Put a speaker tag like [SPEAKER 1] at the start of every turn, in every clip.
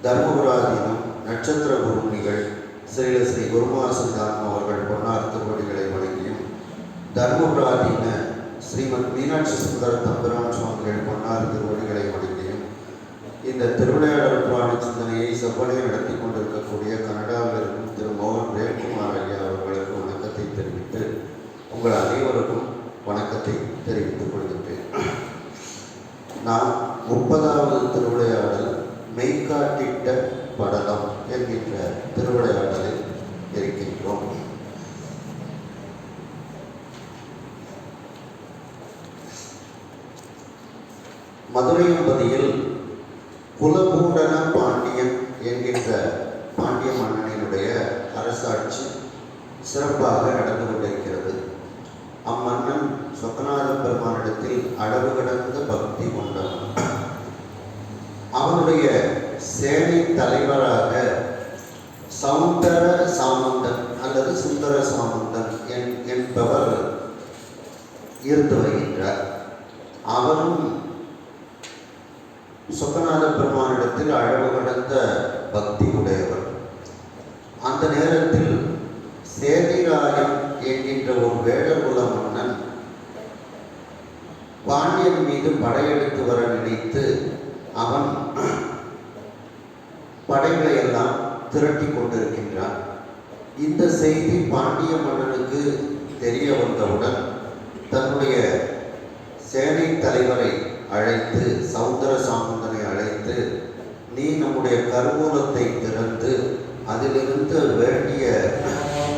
[SPEAKER 1] தர்மபுராதீனம் நட்சத்திர குருமுனிகள் ஸ்ரீ குருமாசந்தானம் அவர்கள் பொன்னார் திருவடிகளை வழங்கியும், தர்மபுராதீன ஸ்ரீமத் மீனாட்சி சுந்தர தம்பிரான் சுவாமிகள் பொன்னார் திருவடிகளை வழங்கியும், இந்த திருவிளையாடல் புராண சிந்தனையை செவ்வனே நடத்தி கொண்டிருக்கக்கூடிய கனடாவில் இருக்கும் திரு மோகன் பிரேம்குமார் ஐயா அவர்களுக்கு வணக்கத்தை தெரிவித்து உங்கள் அனைவருக்கும் வணக்கத்தை தெரிவித்துக் கொள்கின்றேன். நாம் 30வது திருவிளையாடல் மெய்காட்டிட்ட படலம் என்கின்ற திருவிளையாடலில் இருக்கின்றோம். மதுரையம்பதியில் குலபூடன பாண்டியன் என்கின்ற பாண்டிய மன்னனினுடைய அரசாட்சி சிறப்பாக நடந்து கொண்டிருக்கிறது. அம்மன்னன் சொக்கநாத பெருமானிடத்தில் அளவு கடந்த பக்தி கொண்டவன். அவனுடைய சேனை தலைவராக சௌந்தர சாமந்தன் அல்லது சுந்தர சாமந்தன் என்பவர் இருந்து வருகின்றார். அவரும் சொக்கநாத பெருமானிடத்தில் அளவு கடந்த பக்தி உடையவர். அந்த நேரத்தில் சேதிராயன் என்கின்ற ஒரு வேடர் குல மன்னன் பாண்டியன் மீது படையெடுத்து வர நினைத்து அவன் படைகளை எல்லாம் திரட்டி கொண்டிருக்கின்றான். இந்த செய்தி பாண்டிய மன்னனுக்கு தெரிய வந்தவுடன் தன்னுடைய சேனை தலைவரை அழைத்து, சௌந்தர சாமந்தனை அழைத்து, நீ நம்முடைய கருவூலத்தை திறந்து அதிலிருந்து வேண்டிய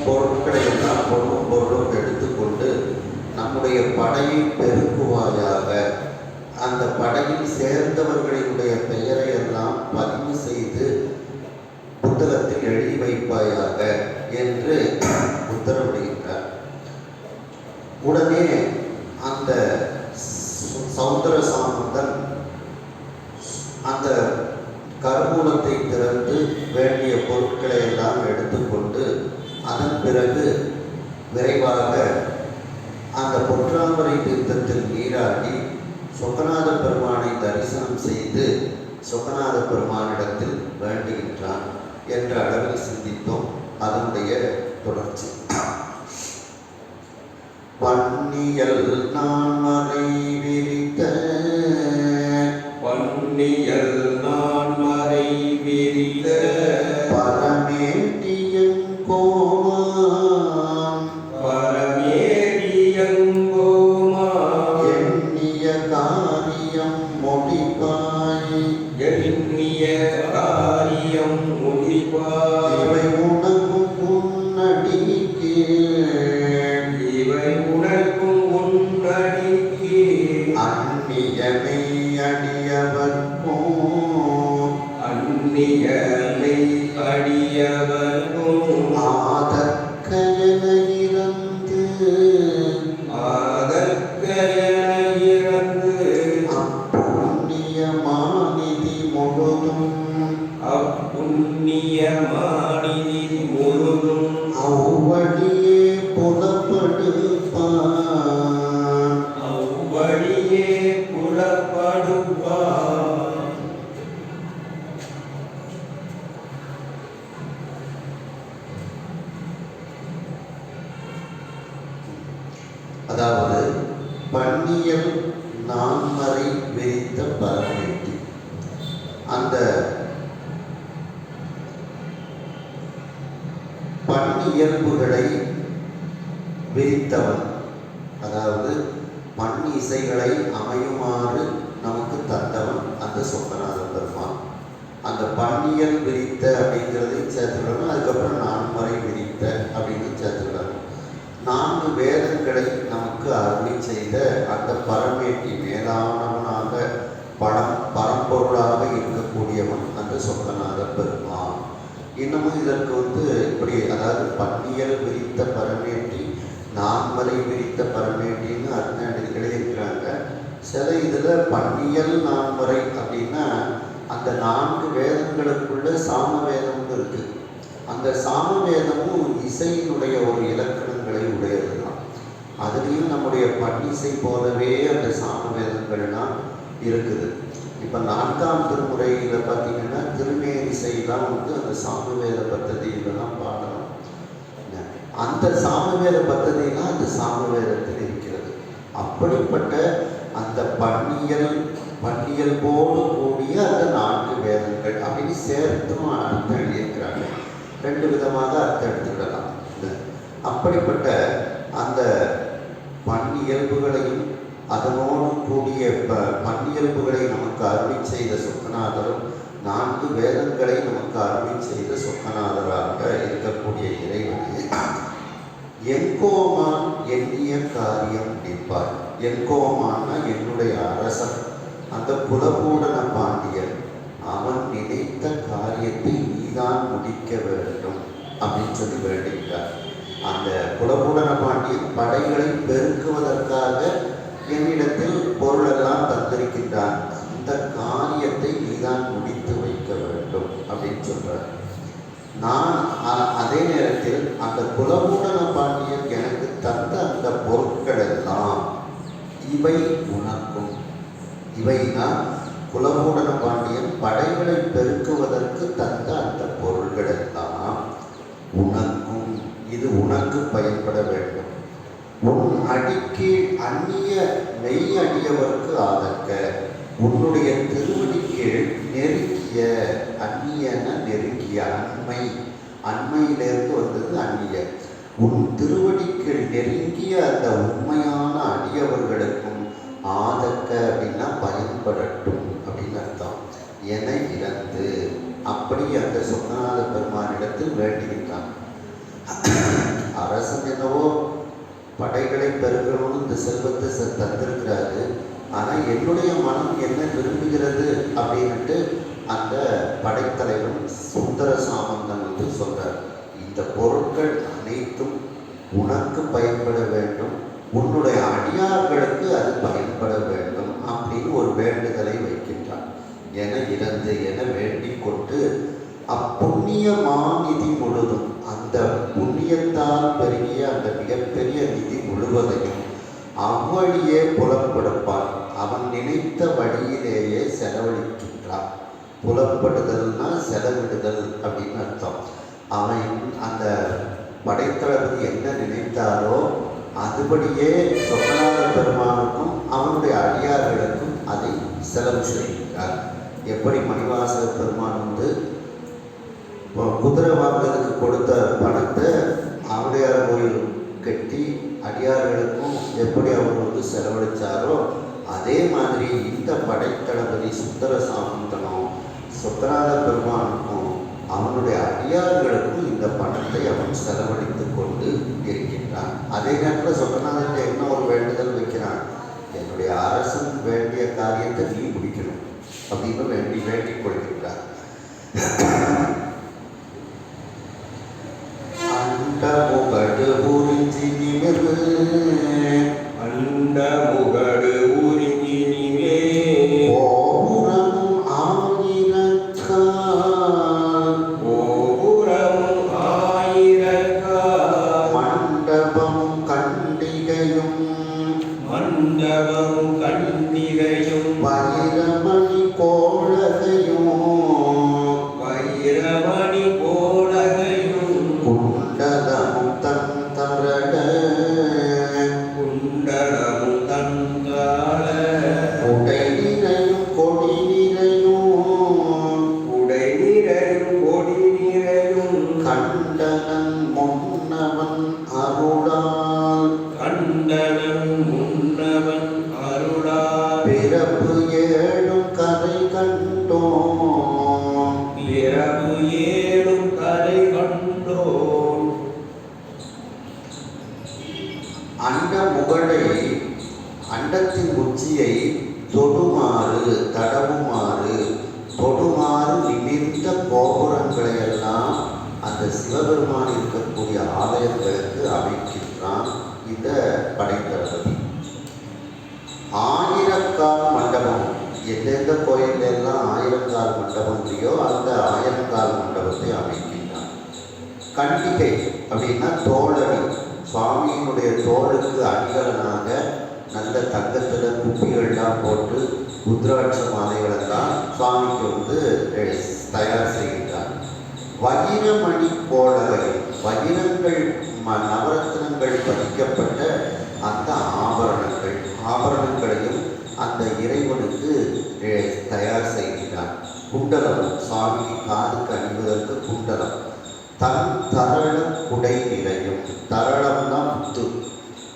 [SPEAKER 1] பொருட்களை எல்லாம் பொருளும் எடுத்துக்கொண்டு நம்முடைய படையை பெருக்குவாயாக, அந்த படையில் சேர்ந்தவர்களுடைய பெயரை எல்லாம் பதிவு செய்து புத்தகத்தில் எழுதி வைப்பாயாக என்று உத்தரவிடுகின்றார். உடனே அந்த சௌந்தர சாமந்தன் அந்த கருவூலத்தை திறந்து வேண்டிய பொருட்களை எல்லாம் எடுத்துக்கொண்டு அதன் பிறகு விரைவாக அந்த பொற்றாமரை தீர்த்தத்தில் நீராடி சொக்கநாத பெருமானை தரிசனம் செய்து சொக்கநாத பெருமானிடத்தில் வேண்டுகின்றான் என்ற அளவில் சிந்தித்தோம். அதனுடைய தொடர்ச்சி. பன்னியல் நான் மறை விரித்த
[SPEAKER 2] பன்னியல் நான் மறை விரித்த
[SPEAKER 1] பரமேட்டியங்கோமான்
[SPEAKER 2] பரமேட்டியங்கோமான்
[SPEAKER 1] எண்ணிய காரியம் முடிப்பாய்
[SPEAKER 2] எண்ணிய காரியம் முடிப்பாய்
[SPEAKER 1] இவை உனக்கும் உன்னடிக்கே
[SPEAKER 2] இவை உனக்கும் உன்னடிக்கே
[SPEAKER 1] அந்நியமை அடியவர்க்கும்
[SPEAKER 2] அந்நியமை அடியவர்க்கும்
[SPEAKER 1] ஆதற்கயன இறந்து
[SPEAKER 2] ஆதற்கயன இறந்து
[SPEAKER 1] அப்புண்ணியமானிதி முழுதும்
[SPEAKER 2] அப்புண்ணியமானிதி முழுதும்
[SPEAKER 1] அவ்வழியே புலப்படுப்பான்
[SPEAKER 2] அவ்வழியே புலப்படுவான்.
[SPEAKER 1] அதாவது பன்னியல் நான்மறை விரித்த பரமேட்டி, அந்த பன்னியல்புகளை விரித்தவன், அதாவது மண் இசைகளை அமையுமாறு நமக்கு தந்தவன் அந்த சொக்கநாத பெருமான். அந்த பன்னியல் விரித்த அப்படிங்கிறதையும் சேர்த்துக்கணும், அதுக்கப்புறம் நான்மறை விரித்த அப்படின்னு சேர்த்துக்கணும். வேதங்களை நமக்கு அருளி செய்த அந்த பரமேட்டி மேலானவனாக பரம்பொருளாக இருக்கக்கூடியவன் அந்த சொக்கநாத பெருமான். இன்னமும் இதற்கு இப்படி, அதாவது பன்னியல் விரித்த பரமேட்டி, நான்மறை விரித்த பரமேட்டின்னு அர்த்தம் எழுதியிருக்கிறாங்க. சில இதில் பன்னியல் நான்மறை அப்படின்னா அந்த 4 வேதங்களுக்குள்ள சாமவேதம்னு இருக்கு. அந்த சாமவேதமும் இசையினுடைய ஒரு இலக்கணங்களை உடையது தான். அதுலேயும் நம்முடைய பன்னிசை போலவே அந்த சாமவேதங்கள்லாம் இருக்குது. இப்போ 4ஆம் திருமுறையில் பார்த்தீங்கன்னா திருநேரிசைலாம் அந்த சாமவேத பத்ததியில் தான் பாடணும். அந்த சாமவேத பத்ததிலாம் அந்த சாமவேதத்தில் இருக்கிறது. அப்படிப்பட்ட அந்த பன்னியல் போடு கூடிய அந்த 4 வேதங்கள் அப்படின்னு சேர்த்தும் அர்த்தம் எழுதியிருக்கிறாங்க. 2 விதமாக அர்த்தம் எடுத்துக்கிடலாம். அப்படிப்பட்ட அந்த பன்னியல்புகளையும் அதனோடு கூடிய பன்னியல்புகளை நமக்கு அருளி செய்த சொக்கநாதரும் 4 வேதங்களை நமக்கு அருளி செய்த சொக்கநாதராக இருக்கக்கூடிய இறைவனே என்கோமான் எண்ணிய காரியம் நிற்பார். என்கோமான்னா என்னுடைய அரசன், அந்த குலபூடன பாண்டியன், அவன் நினைத்த காரியத்தை நீதான் முடிக்க வேண்டும் அப்படின்னு சொல்லி வேண்டுகிறார். அந்த குலபூடன பாண்டியன் படைகளை பெருக்குவதற்காக என்னிடத்தில் பொருளெல்லாம் தந்திருக்கின்றான், அந்த காரியத்தை நீதான் முடித்து வைக்க வேண்டும் அப்படின்னு சொல்றார். நான் அதே நேரத்தில் அந்த குலபூடன பாண்டியன் எனக்கு தந்த அந்த பொருட்கள் எல்லாம் இவை உனக்கும். இவைனா குலபூடன பாண்டியன் படைகளை பெருக்குவதற்கு தந்த அந்த பொருள்கள் எல்லாம் உனக்கும், இது உனக்கு பயன்பட வேண்டும். உன் அடிக்கு அந்நிய மெய் அடியவர்க்கு ஆதக்க, உன்னுடைய திருவடிக்கீழ் நெருங்கிய, அந்நியன நெருங்கிய, அண்மையிலிருந்து வந்தது அந்நிய, உன் திருவடிக்கீழ் நெருங்கிய அந்த உண்மையான அடியவர்களுக்கும் ஆதக்க அப்படின்னா பயன்படட்டும் அப்படின்னு அர்த்தம். என இறந்து அப்படி அந்த சொக்கநாத பெருமானிடத்தில் வேண்டுகின்றான். அரசன் என்னவோ படைகளை பெருகணும்னு இந்த செல்வத்தை தந்திருக்கிறாரு, ஆனால் என்னுடைய மனம் என்ன விரும்புகிறது அப்படின்ட்டு அந்த படைத்தலைவன் சுந்தர சாமந்தன் சொல்றார். இந்த பொருட்கள் அனைத்தும் உனக்கு பயன்பட வேண்டும், உன்னுடைய அடியார்களுக்கு அது பயன்பட வேண்டும் அப்படின்னு ஒரு வேண்டுதலை வைக்கின்றான். என இறந்து என வேண்டிக் கொண்டு அப்புண்ணிய மாநிதி முழுதும், அந்த புண்ணியத்தால் பெருகிய அந்த மிகப்பெரிய நிதி முழுவதையும் அவ்வழியே புலப்படுப்பான். அவன் நினைத்த வழியிலேயே செலவழிக்கின்றான். புலப்படுதல்னா செலவிடுதல் அப்படின்னு அர்த்தம். அவன் அந்த படைத்தளபதி என்ன நினைத்தாரோ அதுபடியே சொக்கநாத பெருமானுக்கும் அவனுடைய அடியார்களுக்கும் அதை செலவு செய்கின்றார். எப்படி மணிவாசக பெருமான் குதிரை வாங்குறதுக்கு கொடுத்த பணத்தை ஆவுடையார் கோயில் கட்டி அடியார்களுக்கும் எப்படி அவர் செலவழித்தாரோ அதே மாதிரி இந்த படைத்தளபதி சுந்தர சாமந்தனும் சொக்கநாத பெருமானுக்கும் அவனுடைய அடியார்களுக்கும் இந்த பணத்தை அவன் செலவழித்து கொண்டு இருக்கின்றான். அதே நேரத்தில் சொக்கநாதன் என்ன ஒரு வேண்டுதல் வைக்கிறான், என்னுடைய அரசன் வேண்டிய காரியத்தை நீ முடிக்கணும் அப்படின்னு வேண்டிக் கொள்கின்றான். அண்ட முகடு உறிஞ்சி நிமிர்வு,
[SPEAKER 2] அண்ட முகடு உறிஞ்சி நிமே,
[SPEAKER 1] ஓபுரமும் ஆயிரக்கால்,
[SPEAKER 2] ஓபுரமும் ஆயிரக்கால்,
[SPEAKER 1] மண்டபம் கண்டிகையும்,
[SPEAKER 2] மண்டபம் கண்டிகையும்,
[SPEAKER 1] வைரமணி கோளகையும்,
[SPEAKER 2] வைரமணி கோலகையும்,
[SPEAKER 1] குண்டலமும் தந்தரட,
[SPEAKER 2] குண்டலமும் தந்தாள,
[SPEAKER 1] உடை நிறையும் கொடி நிறையும்,
[SPEAKER 2] உடை நிறையும் கொடி நிறையும்,
[SPEAKER 1] கண்டனன் முன்னவன் அருளால்,
[SPEAKER 2] கண்டனம் முன்னவன் அருளால்,
[SPEAKER 1] பிறப்பு ஏழும் கரை கண்டோம்,
[SPEAKER 2] இரவு ஏழும் கரை கண்டோம்,
[SPEAKER 1] அண்ட முகடை அண்டத்தின் உச்சியை தொடுமாறு தடவுமாறு தொடுமாறு நிமிர்ந்த கோபுரங்களை எல்லாம் அந்த சிவபெருமான் இருக்கக்கூடிய ஆலயங்களுக்கு அமைக்கின்றான் இந்த படைத்தளபதி. ஆயிரக்கால் மண்டபம், எந்தெந்த கோயில்ல எல்லாம் ஆயிரங்கால் மண்டபம் இல்லையோ அந்த ஆயிரங்கால் மண்டபத்தை அமைக்கின்றான். கண்டிகை அப்படின்னா தோழடி, சுவாமியினுடைய தோளுக்கு அணிகலனாக நல்ல தங்கத்தில் குப்பிகள்லாம் போட்டு ருத்ராட்ச மாலைகளெல்லாம் சுவாமிக்கு தயார் செய்கின்றார். வயிரமணி கோடகை, வயிரங்கள் நவரத்னங்கள் பதிக்கப்பட்ட அந்த ஆபரணங்களையும் அந்த இறைவனுக்கு தயார் செய்கிறார். குண்டலம், சுவாமிக்கு காதுக்கு அணிவதற்கு குண்டலம். தன் தரள குடை நிறையும், தரளம்னா முத்து,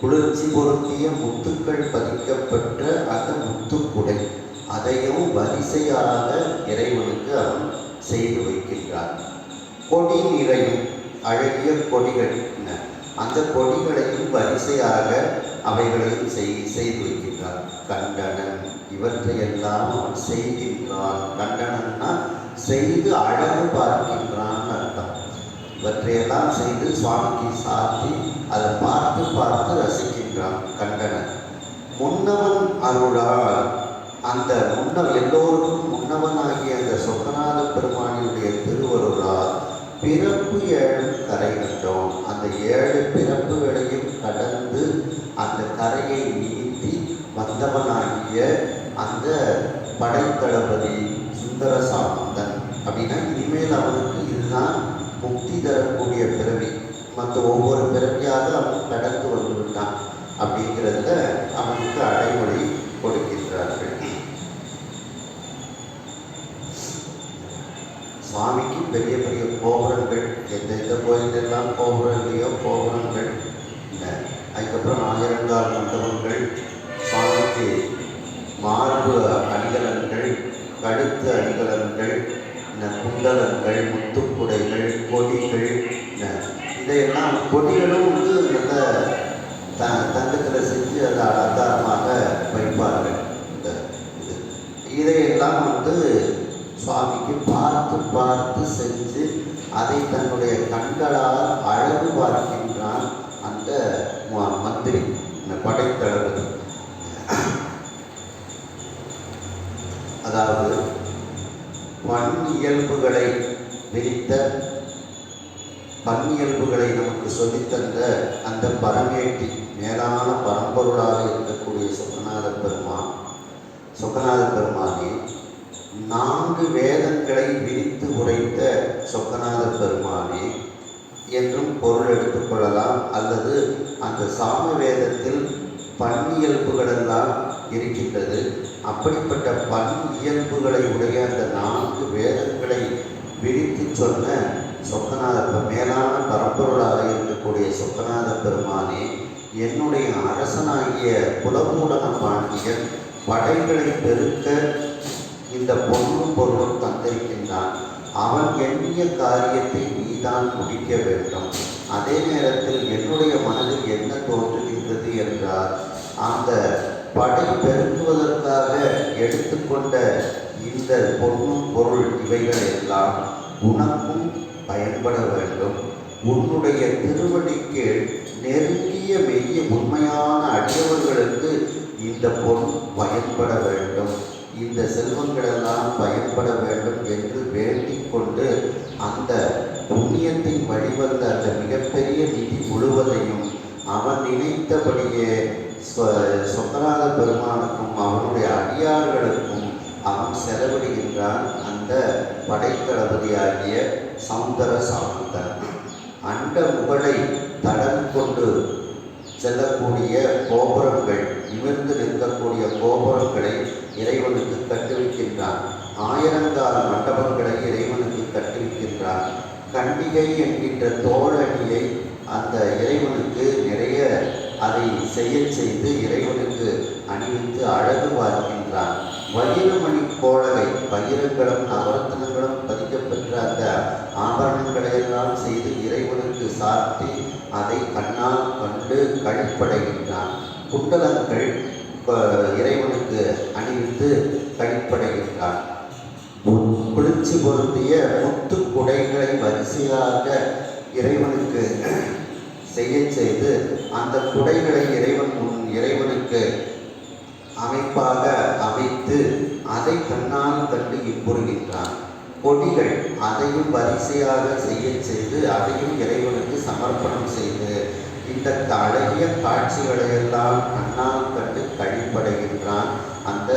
[SPEAKER 1] குளிர்ச்சி பொருந்திய முத்துக்கள் பதிக்கப்பட்ட அந்த முத்துக்குடை, அதையும் வரிசையாக இறைவனுக்கு அவன் செய்து வைக்கின்றான். கொடி நிறையும், அழகிய கொடிகள், அந்த கொடிகளையும் வரிசையாக அவைகளையும் செய்து வைக்கின்றான். கண்டனன், இவற்றையெல்லாம் அவன் செய்கின்றான். கண்டனன்னா செய்து அழகு பார்க்கின்றான் அர்த்தம். இவற்றையெல்லாம் செய்து சுவாமிக்கு சாத்தி அதை பார்த்து பார்த்து ரசிக்கின்றான் கண்டனன். முன்னவன் அருளால், அந்த எல்லோருக்கும் முன்னவனாகிய அந்த சொக்கநாத பெருமானியுடைய திருவருளால் பிறப்பு 7 கரை கண்டோம். அந்த 7 பிறப்புகளையும் கடந்து அந்த கரையை நீந்தி வந்தவனாகிய அந்த படைத்தளபதி சுந்தர சாமந்தன். அப்படின்னா இனிமேல் அவனுக்கு இதுதான் முக்தி தரக்கூடிய பிறவி, மற்ற ஒவ்வொரு பிறவியாக அவன் கடந்து வந்து விட்டான் அப்படிங்கிறத அவனுக்கு அடைமொழி கொடுக்கின்றார்கள். சுவாமிக்கு பெரிய பெரிய கோபுரங்கள், எந்த கோயிலெல்லாம் கோபுரம் இல்லையோ கோபுரங்கள் இல்லை. அதுக்கப்புறம் ஆயிரங்கால் மண்டபங்கள், சுவாமிக்கு மார்பு அணிகலன்கள், கழுத்து அணிகலன்கள், குண்டலங்கள், முத்துக்குடைகள், கொடிகள், இதையெல்லாம் கொடிகளும் நல்ல தங்கத்தில் செஞ்சு அதை அலங்காரமாக வைப்பார்கள். இதையெல்லாம் சுவாமிக்கு பார்த்து பார்த்து செஞ்சு அதை தன்னுடைய கண்களால் அழகு பார்க்கின்றான் அந்த மந்திரி, படைத்தளபதி. அதாவது பண் இயல்புகளை விரித்த, பன்னியல்புகளை நமக்கு சொல்லித்தந்த அந்த பரமேட்டி, மேலான பரம்பொருளாக இருக்கக்கூடிய சொக்கநாத பெருமானே, 4 வேதங்களை விரித்து உரைத்த சொக்கநாத பெருமானே என்றும் பொருள் எடுத்துக்கொள்ளலாம். அல்லது அந்த சாம வேதத்தில் பன்னியல்புகளெல்லாம் இருக்கின்றது. அப்படிப்பட்ட பண் இயல்புகளை உடைய அந்த 4 வேதங்களை விரித்து சொன்ன சொக்கநாத, மேலான பரம்பொருளாக இருக்கக்கூடிய சொக்கநாத பெருமானே, என்னுடைய அரசனாகிய குலமூடன பாண்டியன் படைகளை பெருக்க இந்த பொருளும் பொருளும் தந்திருக்கின்றான். அவன் எண்ணிய காரியத்தை நீதான் முடிக்க வேண்டும். அதே நேரத்தில் என்னுடைய மனதில் என்ன தோன்றுகின்றது என்றால், அந்த படை பெருக்குவதற்காக எடுத்துக்கொண்ட இந்த பொருளும் பொருள் இவைகள் எல்லாம் உனக்கும் பயன்பட வேண்டும். உன்னுடைய திருவடிக்கு நெருங்கிய மெய்ய உண்மையான அடியவர்களுக்கு இந்த பொருள் பயன்பட வேண்டும், இந்த செல்வங்களெல்லாம் பயன்பட வேண்டும் என்று வேண்டிக் கொண்டு அந்த புண்ணியத்தின் வழிவந்த அந்த மிகப்பெரிய நிதி முழுவதையும் அவன் நினைத்தபடியே சொக்கநாத பெருமானுக்கும் அவனுடைய அடியார்களுக்கும் அவன் செலவிடுகின்றான். அந்த படைத்தளபதியாகிய சௌந்தர சாமந்தன் அண்ட முகடை தடம் கொண்டு செல்லக்கூடிய கோபுரங்கள், நிமிர்ந்து நிற்கக்கூடிய கோபுரங்களை இறைவனுக்கு கட்டுவிக்கின்றான். ஆயிரங்கால மண்டபங்களை இறைவனுக்கு கட்டுவிக்கின்றான். கண்டிகை என்கின்ற தோழணியை அந்த இறைவனுக்கு நிறைய அதை செய்து இறைவனுக்கு அணிவித்து அழகு பார்க்கின்றான். வயிரமணி கோடகை, வயிரங்களும் நவரத்னங்களும் பதிக்கப்பெற்ற அந்த ஆபரணங்களையெல்லாம் செய்து இறைவனுக்கு சாத்தி அதை கண்ணால் கண்டு கழிப்படைகின்றான். குண்டலங்கள் இறைவனுக்கு அணிவித்து கழிப்படைகின்றான். குளிர்ச்சி பொருந்திய முத்து குடைகளை வரிசையாக இறைவனுக்கு செய்ய செய்து அந்த குடைகளை இறைவனுக்கு அமைப்பாக அமைத்து அதை கண்ணால் கண்டு இன்புறுகின்றான். கொடிகள் அதையும் வரிசையாக செய்ய செய்து அதையும் இறைவனுக்கு சமர்ப்பணம் செய்து இந்த அழகிய காட்சிகளையெல்லாம் கண்ணால் கண்டு கழிப்படைகின்றான் அந்த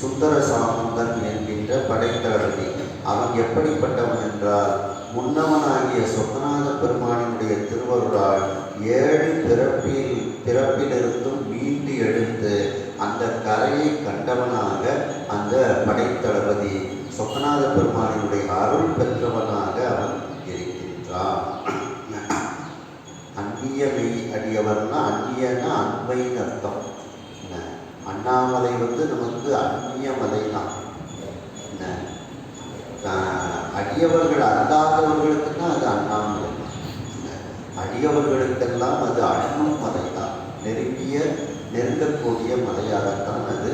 [SPEAKER 1] சுந்தர சாமுந்தன் என்கின்ற படைத்தளபதி. அவன் எப்படிப்பட்டவன் என்றால், முன்னவனாகிய சொக்கநாத பெருமானினுடைய திருவருளால் 7 பிறப்பிலிருந்தும் மீண்டு எழுந்து அந்த கரையை கண்டவனாக அந்த படைத்தளபதி சொக்கநாத பெருமானினுடைய அருள் பெற்றவனாக அவன் இருக்கின்றான். அந்நிய மெய் அடியவர்னா, அந்நியன்னா அண்மைன்னு அர்த்தம். அண்ணாமலை நமக்கு அந்நிய மலை தான். அடியவர்கள் அல்லாதவர்களுக்குன்னா அது அண்ணாமலை தான். அடியவர்களுக்கெல்லாம் அது அண்ணும் மலை தான். நெருங்கக்கூடிய மலையாகத்தான் அது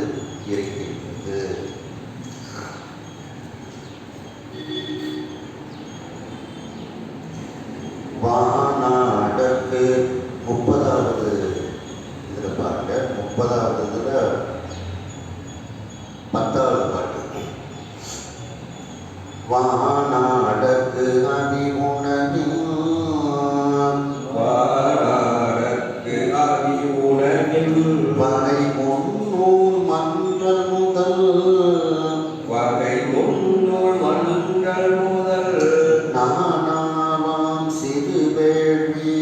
[SPEAKER 1] இருக்கின்றது. வானாடற்கு 30வது இதில் பாருங்க, 30வது இதில் 10வது பாட்டு. வானாடற்கு அபிமுனனின் வகை முன்னூல் மன்றல் முதல் நானாவாம் சிறு வேள்வி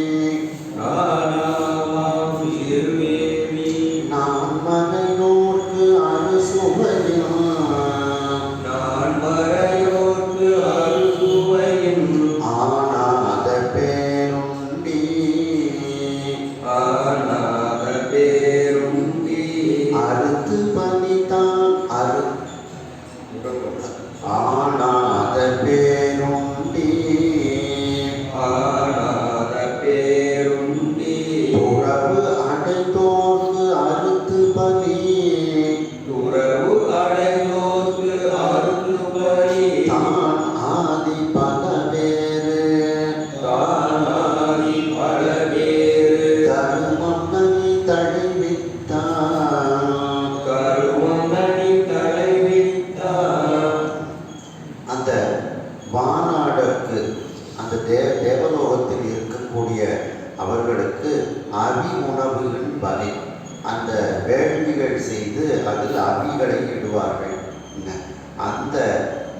[SPEAKER 1] நான் மறையோர்க்கு அறுசுவையும் ஆனாத பேருண்டி அறுத்து பணிதான் ஆனாத பேருண்டி துறவு அடைந்தோர்க்கு அறுத்து பணி தான் ஆதி பல வேறு கருமன்னி தழைவித்தான். அந்த வானாடற்கு அந்த தேவலோகத்தில் இருக்கக்கூடிய அவர்களுக்கு அவி உணவுகளின் வகை அந்த வேள்விகள் செய்து அதில் அவிகளை இடுவார்கள்.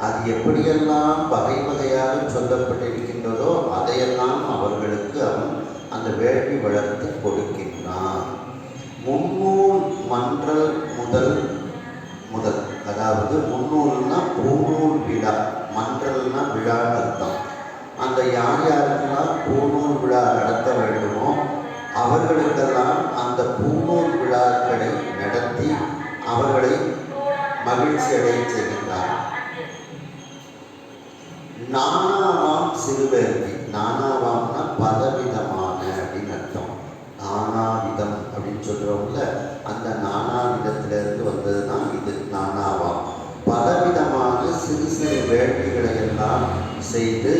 [SPEAKER 1] அது எப்படியெல்லாம் வகை வகையாக சொல்லப்பட்டிருக்கின்றதோ அதையெல்லாம் அவர்களுக்கு அவன் அந்த வேள்வி வளர்த்து கொடுக்கின்றான். முன்னூல் மன்றல் முதல் அதாவது முன்னூல்னா பூநூல் விழா, மன்றல்னா விழான்னு அர்த்தம். அந்த யாருக்கெல்லாம் பூநூல் விழா நடத்த வேண்டுமோ அவர்களுக்கெல்லாம் அந்த பூநூல் விழாக்களை நடத்தி அவர்களை மகிழ்ச்சி அடைய செய்கின்றார். நானாவாம் சிறுவேள்வி, நானாவாம்னா பலவிதமான அப்படின்னு அர்த்தம். நானாவிதம் அப்படின்னு சொல்கிறோம்ல, அந்த நானாவிதத்திலிருந்து வந்தது தான் இது நானாவாம். பலவிதமான சிறு சிறு வேள்விகளை எல்லாம் செய்து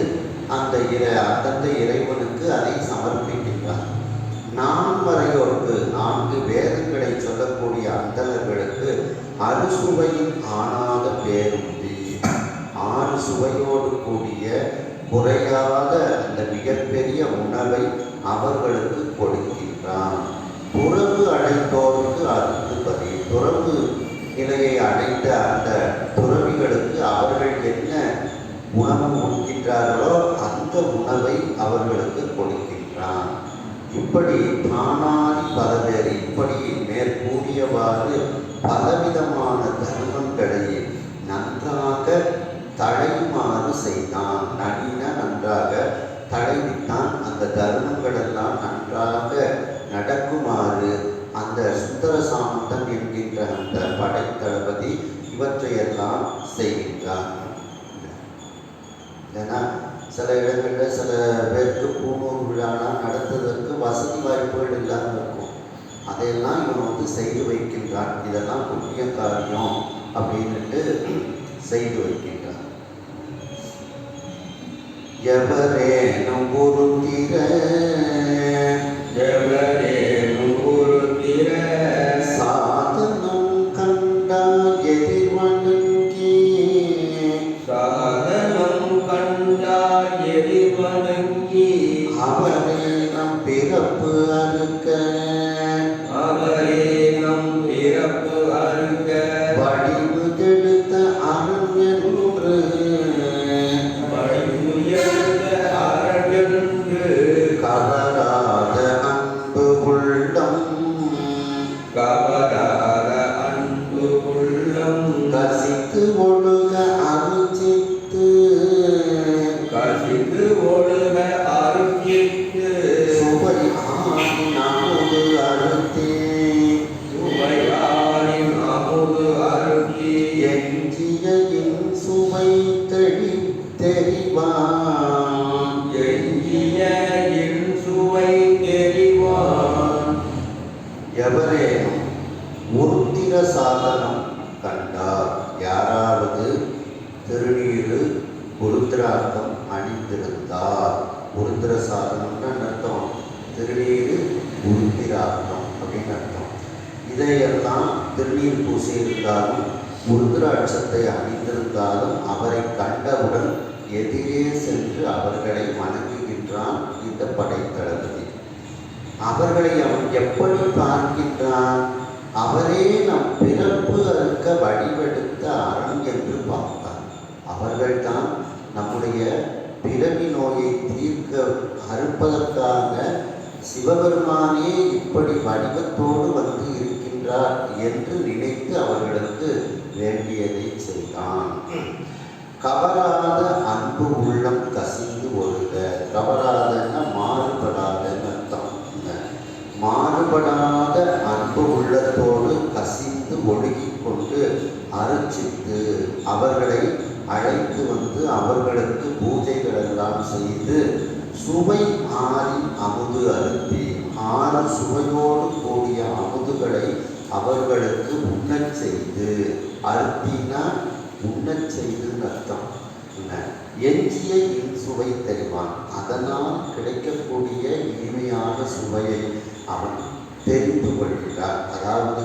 [SPEAKER 1] அந்தந்த இறைவனுக்கு அதை சமர்ப்பிக்கின்றார். 4 வேதங்களை சொல்லக்கூடிய அந்தணர்களுக்கு அறுசுவையின் ஆனாத பேருந்தி, 6 சுவையோடு கூடிய குறையாத அந்த மிகப்பெரிய உணவை அவர்களுக்கு கொடுக்கின்றான். துறவு அடைந்தோருக்கு அருந்துபதி, துறவு நிலையை அடைந்த அந்த துறவிகளுக்கு அவர்கள் என்ன உணவு உண்கின்றார்களோ அந்த உணவை அவர்களுக்கு கொடுக்கின்றான். இப்படி தானாதி பலவேறு, இப்படி மேற்கூடியவாறு பலவிதமான தர்மங்களை நன்றாக தழைமாறு செய்தான். நன்றாக தழைவித்தான். அந்த தர்மங்களெல்லாம் நன்றாக நடக்குமாறு அந்த சுந்தர சாமுந்தன் என்கின்ற அந்த படைத்தளபதி இவற்றையெல்லாம் செய்கின்றார். ஏன்னா சில இடங்களில் சில பேருக்கு பூநூல் விழாலாம் நடத்துறது வசதி வாய்ப்புகள் இல்லாமல் இருக்கும். அதையெல்லாம் இவன் வந்து செய்து வைக்கின்றான். இதெல்லாம் புண்ணிய காரியம் அப்படின்ட்டு செய்து வைக்கின்றான். எவரேனும் பொருந்திர சாதனம் கண்டால் எதிர்வணங்கி அவரே நம் பிறப்பு அறுக்க வடிவு தெடுத்த அருள் என்று கவராத அன்பு உள்ளம் கசித்து ஒழுக அருச்சித்து சுவை ஆணி அமுது அருத்தி எஞ்சிய இன் சுவை தெரிவான். எவரேனும் உருத்திர சாதனம் கண்டார், யாராவது திருநீரு உருத்திராக்கம் அணிந்திருந்தார். உருத்திர சாதனம்னா அர்த்தம் திருநீரு உருத்திராக்கம் அப்படின்னு அர்த்தம். இதையெல்லாம் திருநீர் பூசி இருந்தாலும் உருத்திராட்சத்தை அணிந்திருந்தாலும் அவரை கண்டவுடன் எதிரே சென்று அவர்களை வணங்குகின்றான் இந்த படைத்தளபதி. அவர்களை அவன் எப்படி பார்க்கின்றான்? அவரே நம் பிறப்பு அறுக்க வடிவெடுத்த அரண் என்று பார்த்தான். அவர்கள்தான் நம்முடைய பிறவி நோயை தீர்க்க அறுப்பதற்காக சிவபெருமானே இப்படி வடிவத்தோடு வந்து இருக்கின்றார் என்று நினைத்து அவர்களுக்கு வேண்டியதை செய்தான். கவராத அன்பு உள்ளம் கசிந்து ஒழுக. கவராதன்னா மாறுபடாதன்னு அர்த்தம். மாறுபடாத அன்பு உள்ளத்தோடு கசிந்து ஒழுகிக் கொண்டு அர்ச்சித்து அவர்களை அழைத்து வந்து அவர்களுக்கு பூஜைகள் எல்லாம் செய்து சுவை ஆறி அமுது அருத்தி 6 சுவையோடு கூடிய அமுதுகளை அவர்களுக்கு உண்ணச் செய்து, அருத்தினா உண்ணச் செய்துன்னு அர்த்தம். எஞ்சிய இன்சுவை தெரிவான். அதனால் கிடைக்கக்கூடிய இனிமையான சுவையை அவன் தெரிந்து கொள்கிறான். அதாவது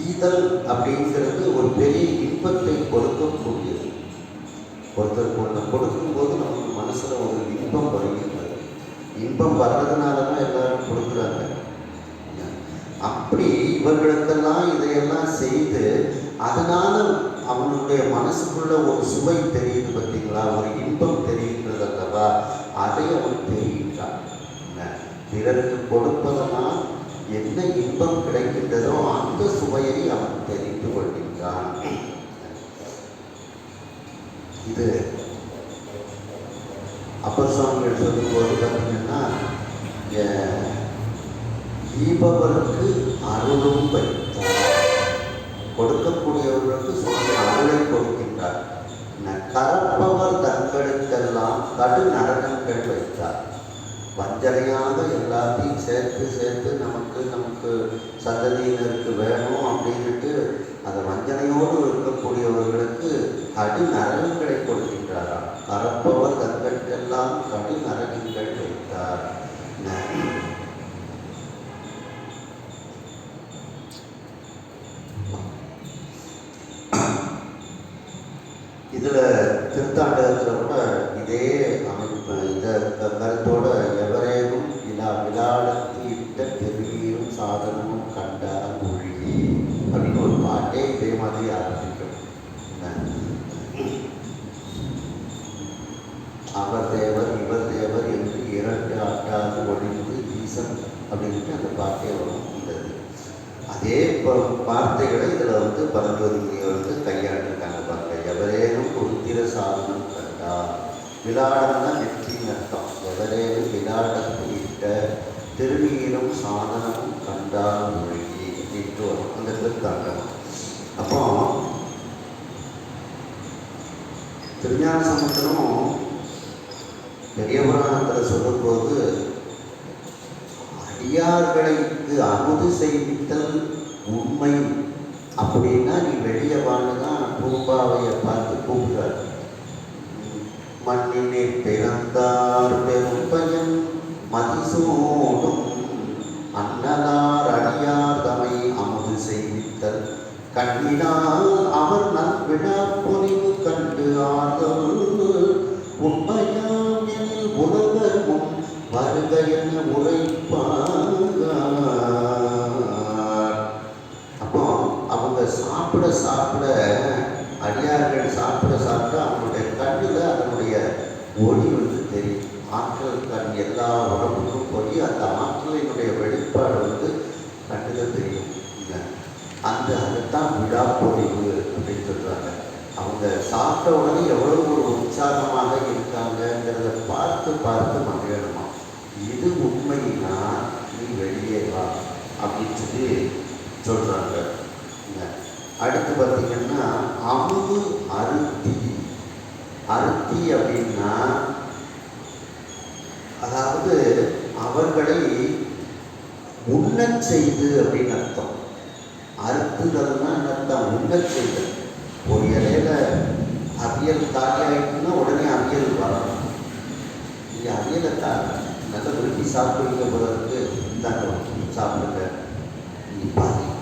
[SPEAKER 1] ஈதல் அப்படிங்கிறது ஒரு பெரிய இன்பத்தை கொடுக்கக்கூடியது. ஒருத்தருக்கு ஒன்று கொடுக்கும்போது நமக்கு மனசில் ஒரு இன்பம் வருகின்றது. இன்பம் வர்றதுனால தான் எல்லாரும் கொடுக்குறாங்க. அப்படி இவர்களுக்கெல்லாம் இதையெல்லாம் செய்து அதனால அவனுடைய மனசுக்குள்ள ஒரு சுவை தெரியுது பார்த்தீங்களா, ஒரு இன்பம் தெரிகின்றது அல்லவா, அதை அவன் தெரிகின்றான். பிறருக்கு கொடுப்பதனால் என்ன இன்பம் கிடைக்கின்றதோ அந்த சுவையை அவன் தெரிந்து கொள்கின்றான். இது அப்பர் சுவாமிகள் சொல்லும்போது பார்த்தீங்கன்னா, ஈபவருக்கு அருளும் வைத்தார். கொடுக்கக்கூடியவர்களுக்கு சுவாமி அருளை கொடுக்கின்றார். கரப்பவர் தங்களுக்கெல்லாம் கடு நரகங்கள் வைத்தார். வஞ்சனையாக எல்லாத்தையும் சேர்த்து நமக்கு சந்ததியினருக்கு வேணும் அப்படின்ட்டு அந்த வஞ்சனையோடு இருக்கக்கூடியவர்களுக்கு கடு நரகங்களை கொடுக்கின்றாராம். கரப்பவர் தங்களுக்கெல்லாம் கடு நரகங்கள் வைத்தார். இதில் திருத்தாண்டகத்தில் கூட இதே அமைப்பு இந்த கருத்தோட எவரேனும் விழாடத்து இட்ட பெருநீரும் சாதனமும் கண்டார் மொழி அப்படின்னு ஒரு பாட்டே இதே மாதிரி ஆரம்பிக்கும். அவர் தேவர் இவர் தேவர் என்று 2 ஆட்டாது ஒழிந்து ஈசன் அப்படின்ட்டு அந்த பாட்டே வரும். அதே வார்த்தைகளை இதில் பரஞ்சோதி முனிவர் கையாண்டிருக்காங்க பாருங்க. எவரேனும் உருத்திர சாதனம் கண்டார். விளாடம்னா நெற்றின்னு அர்த்தம். எவரேனும் விளாடத்து இட்ட திருநீரும் சாதனமும் கண்டார் மொழி அப்படின்ட்டு வரும் அந்த திருத்தாண்டகம். அப்போ திருஞான சமுத்திரம் பெரிய புராணத்தில் சொல்லும்போது அடியார்களுக்கு அமுது செய்வித்தல் உண்மை அப்படின்னா நீ வெளியே வாழ்ந்துதான் பூம்பாவையை பார்த்து கூப்பிடுறாரு. மண்ணினே பிறந்தார் பெரும் பயன் மதிசூடும் அன்னலார் அடியார் தமை அமுது செய்வித்தல் கண்ணினால் அவர் நல்விழா பொலிவு கண்டு ஆதல் உண்மையாம் எனில் உலகர் முன் வருக என உரைப்பார். அப்போ அவங்க சாப்பிட சாப்பிட அடியார்கள் சாப்பிட சாப்பிட அவங்களுடைய கண்ணில் அதனுடைய ஒளி வந்து தெரியும். ஆற்றல் கண் எல்லா உடம்புக்கும் போய் அந்த ஆற்றலினுடைய வெளிப்பாடு வந்து கண்ணில் தெரியும். அந்த அதுதான் விழாப்பொழிவு அப்படின்னு சொல்கிறாங்க. அவங்க சாப்பிட்ட உடனே எவ்வளோ ஒரு உற்சாகமாக இருக்காங்கங்கிறத பார்த்து பார்த்து மகிழணுமா. இது உண்மைன்னா நீ வெளியே வா அப்படின்னு சொல்லி சொல்கிறாங்க. அடுத்து பார்த்திங்கன்னா அமுது அருத்தி. அருத்தி அப்படின்னா அதாவது அவர்களை உண்ணச் செய்து அப்படின்னு அர்த்தம். அறுத்துதல்னா அர்த்தம் உண்ணச் செய்தல். ஒரு இலையில அவியல் காலி ஆகிட்டுன்னா உடனே அவியல் வரணும். நீங்கள் அவியலை நல்லா விரும்பி சாப்பிடுவீங்க போகிறதுக்கு இந்தாங்க சாப்பிடுங்க. நீங்கள்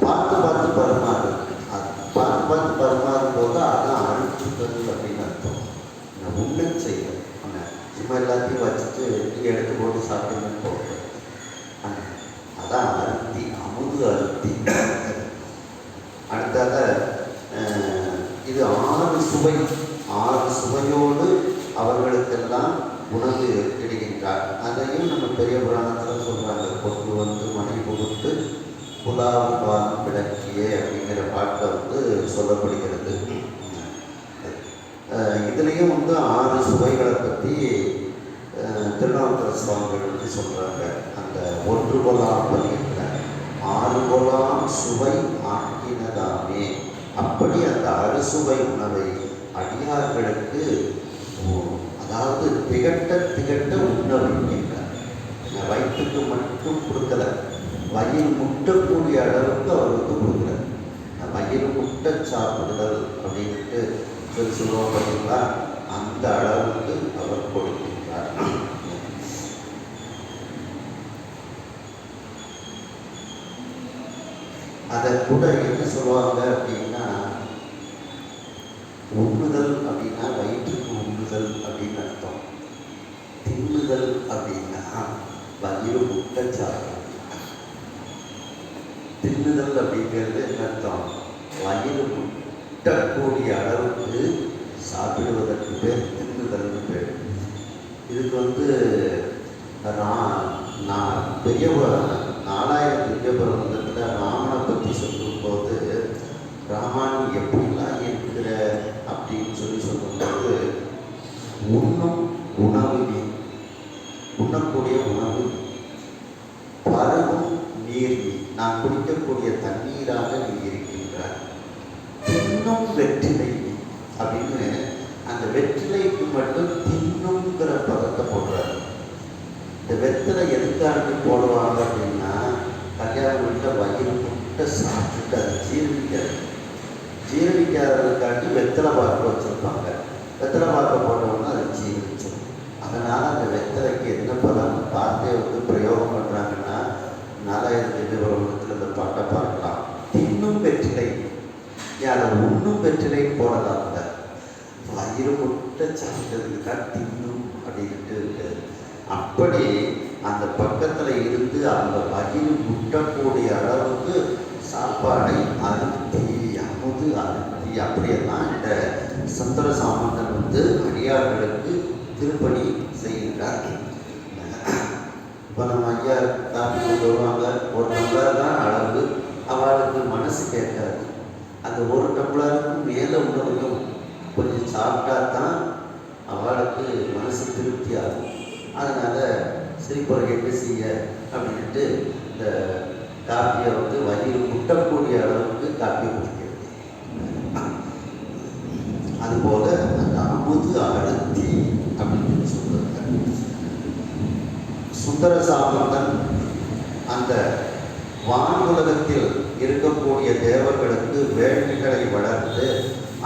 [SPEAKER 1] பார்த்து பார்த்து பரிமாறு. அது பார்த்து பார்த்து பரிமாறும் போது அதான் அறுத்துதல் அப்படின்னு அர்த்தம். உண்ணச் செய்தல். சும்மா எல்லாத்தையும் வச்சுட்டு நீங்கள் எடுத்து போட்டு சாப்பிடுங்கன்னு போகிறது அதான் அருத்தி, அமுது அருத்தி. அடுத்ததாக இது 6 சுவை. 6 சுவையோடு அவர்களுக்கெல்லாம் உணவு இடுகின்றார். அதையும் நம்ம பெரிய புராணத்தில் சொல்கிறாங்க. கொண்டு வந்து மனை புகுத்து புலாவு பாலம் விளக்கிய அப்படிங்கிற பாட்டில் வந்து சொல்லப்படுகிறது. இதுலேயும் வந்து 6 சுவைகளை பற்றி திருநாவுக்கர சுவாமிகள் வந்து சொல்கிறாங்க. அந்த 1 கொலாம் பதியத்தில் 6 கொலாம் சுவை ஆக்கினதாமே. அப்படி அந்த அறுசுவை உணவை அடியார்களுக்கு அதாவது திகட்ட திகட்ட உண்ண வைக்கின்றார். வயிற்றுக்கு மட்டும் கொடுக்கல, வயிறு முட்டக்கூடிய அளவுக்கு அவர் வந்து கொடுக்குறார். வயிறு முட்டை சாப்பிடுதல் அப்படின்ட்டு சொல்லுவோம் பார்த்தீங்களா, அந்த அளவுக்கு அவர் கொடுக்கின்றார். அதை கூட என்ன சொல்லுவாங்க அப்படின்னா, உண்ணுதல் அப்படின்னா வயிற்றுக்கு உண்ணுதல் அப்படின்னு அர்த்தம். தின்னுதல் அப்படின்னா வயிறு முட்டை சாப்பிடும். தின்னுதல் அப்படிங்கிறது என்ன அர்த்தம்? வயிறு முட்டக்கூடிய அளவுக்கு சாப்பிடுவதற்கு பேர் தின்னுதல்னு பேர். இதுக்கு வந்து பெரிய 4000 திவ்யபிரபந்தத்தில் ராமனை பற்றி சொல்லும்போது, ராமான் எப்படிலாம் இருக்கிற அப்படின்னு சொல்லும்போது, உண்ணும் உணவு நீ, உண்ணக்கூடிய உணவு, பருகும் நீர் நீ, நான் குடிக்கக்கூடிய தண்ணீராக நீ இருக்கின்றார். தின்னும் வெற்றிலை நீ அப்படின்னு அந்த வெற்றிலைக்கு மட்டும் தின்னுங்கிற பதத்தை போடுறாரு. இந்த வெற்றிலை எதுக்காண்டி போடுவாங்க அப்படின்னா, கல்யாண வீட்டில் வயிறு முட்டை சாப்பிட்டுட்டு அதை ஜீரணிக்காததுக்காண்டி வெத்தலை பார்க்க வச்சுருப்பாங்க. வெத்தலை பார்க்க போட்டோம்னா அது ஜீரணிச்சிடும். அதனால் அந்த வெத்தலைக்கு என்ன பதம் பார்த்தே வந்து பிரயோகம் பண்ணுறாங்கன்னா, 4000 திவ்யபிரபந்தத்தில் இந்த பாட்டை பார்க்கலாம். தின்னும் வெற்றிலை, அதை உண்ணும் வெற்றிலை போடலாம். அந்த வயிறு முட்டை சாப்பிட்டதுக்கு தான் தின்னும் அப்படின்ட்டு இருக்குது. அப்படி அந்த பக்கத்தில் இருந்து அந்த வயிறு முட்டக்கூடிய அளவுக்கு சாப்பாடை அருத்தி, அமுது அருத்தி, அப்படியெல்லாம் இந்த சுந்தர சாமந்தன் வந்து அடியார்களுக்கு திருப்பணி செய்கின்றார். இப்போ நம்ம ஐயா காப்பி கொண்டு வருவாங்க, 1 டம்ளர் தான் அளவு. அவளுக்கு மனசு கேட்காது. அந்த 1 டம்ளருக்கு மேலே உள்ளவங்க கொஞ்சம் சாப்பிட்டா தான் அவளுக்கு மனசு திருப்தி ஆகும். அதனால் சிரிப்பொரு என்ன செய்ய அப்படின்ட்டு இந்த காப்பியை வந்து வயிறு முட்டக்கூடிய அளவுக்கு காப்பி குடிக்கிறது. அதுபோல் அந்த அமுது அழுத்தி அப்படின்னு சொல்லுவாங்க. சுந்தர சாமந்தன் அந்த வானுலகத்தில் இருக்கக்கூடிய தேவர்களுக்கு வேள்விகளை வளர்த்து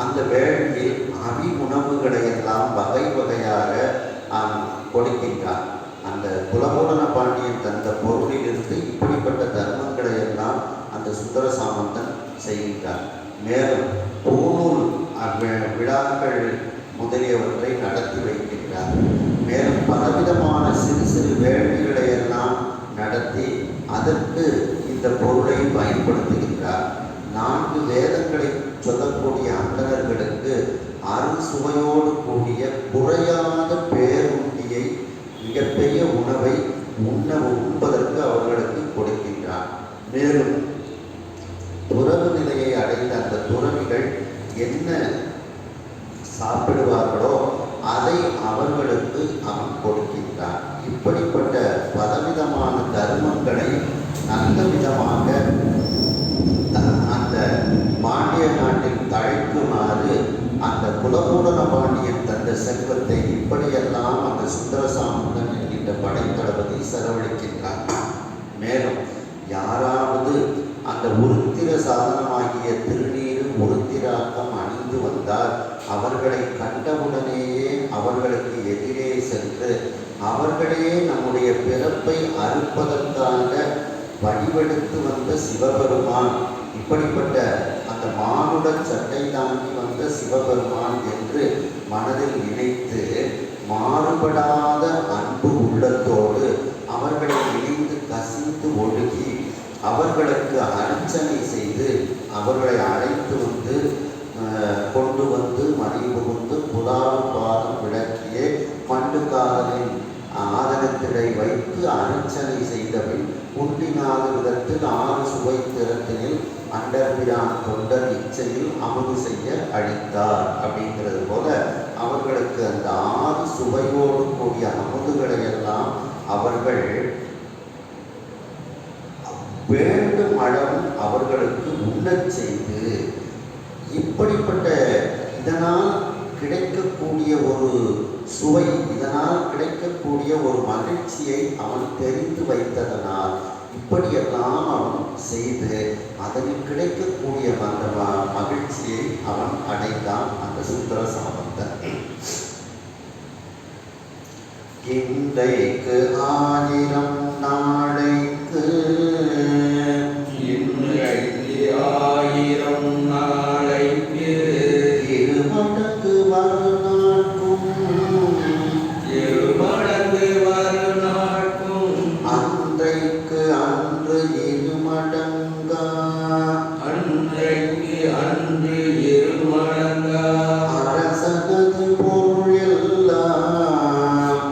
[SPEAKER 1] அந்த வேள்வியில் உணவுகளை எல்லாம் வகை வகையாக கொடுக்கின்றார். அந்த குலபூரண பாண்டியன் தந்த பொருளிலிருந்து இப்படிப்பட்ட தர்மங்களை எல்லாம் அந்த சுந்தர சாமந்தன் செய்கின்றார். மேலும் பூநூல் விழாக்கள் முதலியவற்றை நடத்தி வைக்கின்றார். மேலும் பலவிதமான சிறு சிறு வேள்விகளை எல்லாம் நடத்தி அதற்கு இந்த பொருளை பயன்படுத்துகின்றார். 4 வேதங்களை சொல்லக்கூடிய அந்தணர்களுக்கு அறுசுவையோடு கூடிய குறையாத பேருந்தியை மிகப்பெரிய உணவை உண்பதற்கு அவர்களுக்கு கொடுக்கின்றார். மேலும் துறவு நிலையை அடைந்த அந்த துறவிகள் என்ன சாப்பிடுவார்களோ அதை அவர்களுக்கு அவன் கொடுக்கின்றான். இப்படிப்பட்ட பலவிதமான தர்மங்களை நல்ல விதமாக அந்த பாண்டிய நாட்டில் தழைக்குமாறு அந்த குலபூரண பாண்டியன் தந்த செல்வத்தை இப்படியெல்லாம் அந்த சுந்தர சாமந்தன் என்கின்ற படைத்தளபதி செலவழிக்கின்றான். மேலும் யாராவது அந்த உருத்திர சாதனமாகிய திருநீரு உருத்திராக்கம் அணிந்து வந்தால் அவர்களை கண்டவுடனேயே அவர்களுக்கு எதிரே சென்று அவர்களையே நம்முடைய பிறப்பை அறுப்பதற்காக வடிவெடுத்து வந்த சிவபெருமான், இப்படிப்பட்ட அந்த மானுட சட்டை தாங்கி வந்த சிவபெருமான் என்று மனதில் நினைத்து மாறுபடாத அன்பு உள்ளத்தோடு அவர்களை நினைந்து கசிந்து ஒழுகி அவர்களுக்கு அர்ச்சனை செய்து அவர்களை அழைத்து வந்து கொண்டு வந்து மணி புகுந்து புலாவு பாதம் விளக்கியே பண்டு காதலின் ஆதனத்திடை வைத்து அர்ச்சனை செய்தபின் உண்டினாத விதத்தில் 6 சுவை திறத்தினில் அண்டர்பிரான் தொண்டர் இச்சையில் அமுது செய்ய அழித்தார் அப்படிங்கிறது போல அவர்களுக்கு அந்த 6 சுவையோடு கூடிய அமுதுகளை எல்லாம் அவர்கள் வேண்டும் அளவும் அவர்களுக்கு உண்ணச் செய்து இப்படிப்பட்ட இதனால் கிடைக்கக்கூடிய ஒரு சுவை, இதனால் கிடைக்கக்கூடிய ஒரு மகிழ்ச்சியை அவன் தெரிந்து வைத்ததனால் இப்படியெல்லாம் அவன் செய்து அதனில் கிடைக்கக்கூடிய அந்த மகிழ்ச்சியை அவன் அடைந்தான் அந்த சுந்தர சாமந்தன். இன்றைக்கு 1000 நாளைக்கு இருமடங்கு வருநாட்கும் அன்றைக்கு அன்று இருமடங்கா அரசனது பொருள் எல்லாம்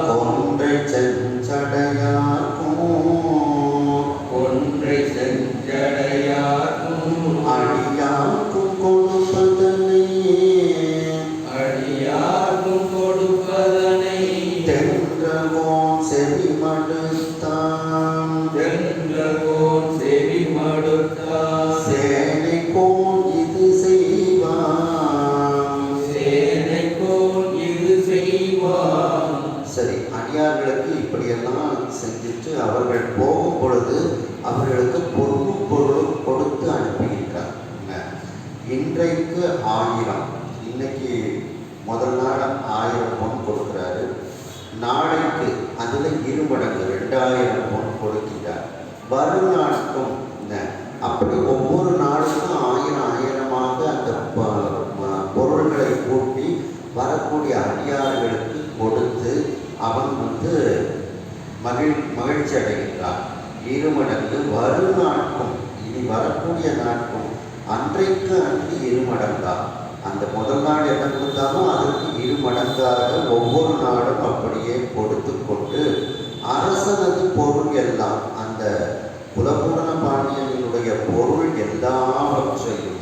[SPEAKER 1] கொன்றை செஞ்சடையார்க்கும் அடியார்க்கும் கொடுப்பதனை தென்றவோன் செவிமடுத்தான் சேனைக்கோன் இது செய்வான். சரி, அடியார்களுக்கு இப்படியெல்லாம் செஞ்சுட்டு அவர்கள் போகும் பொழுது அவர்களுக்கு பொருளும் கொடுத்து அனுப்புகின்றார். இன்றைக்கு 1000, இன்னைக்கு முதல் நாள் 1000 பொன் கொடுக்கிறாரு. நாளைக்கு அதில் 2 மடங்கு 2000 பொன் கொடுக்கின்றார். வருநாட்கும் அப்படி ஒவ்வொரு நாளுக்கும் 1000 அந்த பொருள்களை கூட்டி வரக்கூடிய அடியார்களுக்கு கொடுத்து அவன் மகிழ்ச்சி அடைகின்றான். 2 மடங்கு வருநாட்கும், இனி வரக்கூடிய நாட்கும் அன்றைக்கு அன்று 2 மடங்கா. அந்த முதல் நாள் என்ன கொடுத்தாலும் அதற்கு 2 மடங்காக ஒவ்வொரு நாளும் அப்படியே கொடுத்து கொண்டு அரசனது பொருள் எல்லாம் அந்த குலபூரண பாண்டியனுடைய பொருள் எல்லாவற்றையும்